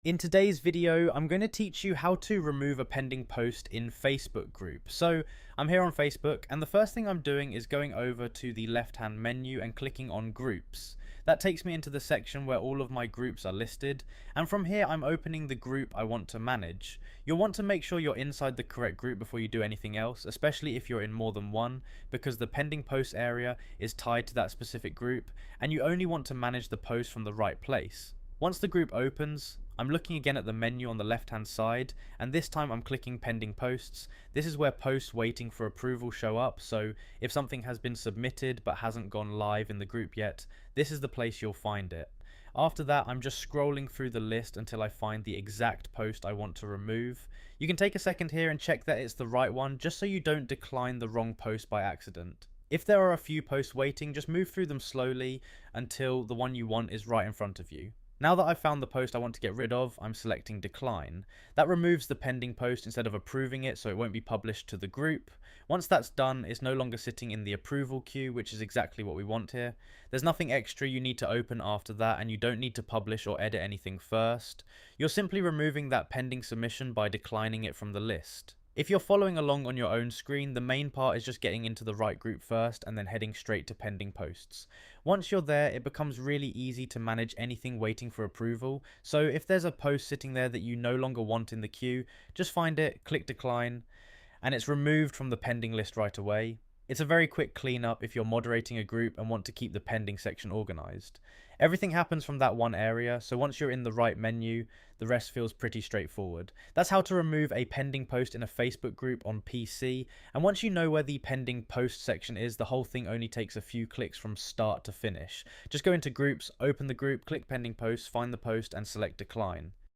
In today's video, I'm going to teach you how to remove a pending post in Facebook group. So I'm here on Facebook, and the first thing I'm doing is going over to the left-hand menu and clicking on groups. That takes me into the section where all of my groups are listed, and from here I'm opening the group I want to manage. You'll want to make sure you're inside the correct group before you do anything else, especially if you're in more than one, because the pending post area is tied to that specific group, and you only want to manage the post from the right place. Once the group opens, I'm looking again at the menu on the left hand side, and this time I'm clicking pending posts. This is where posts waiting for approval show up, so if something has been submitted but hasn't gone live in the group yet, this is the place you'll find it. After that, I'm just scrolling through the list until I find the exact post I want to remove. You can take a second here and check that it's the right one, just so you don't decline the wrong post by accident. If there are a few posts waiting, just move through them slowly until the one you want is right in front of you. Now that I've found the post I want to get rid of, I'm selecting decline. That removes the pending post instead of approving it, so it won't be published to the group. Once that's done, it's no longer sitting in the approval queue, which is exactly what we want here. There's nothing extra you need to open after that, and you don't need to publish or edit anything first. You're simply removing that pending submission by declining it from the list. If you're following along on your own screen, the main part is just getting into the right group first and then heading straight to pending posts. Once you're there, it becomes really easy to manage anything waiting for approval. So if there's a post sitting there that you no longer want in the queue, just find it, click decline, and it's removed from the pending list right away. It's a very quick cleanup if you're moderating a group and want to keep the pending section organized. Everything happens from that one area, so once you're in the right menu, the rest feels pretty straightforward. That's how to remove a pending post in a Facebook group on PC, and once you know where the pending post section is, the whole thing only takes a few clicks from start to finish. Just go into groups, open the group, click pending post, find the post, and select decline.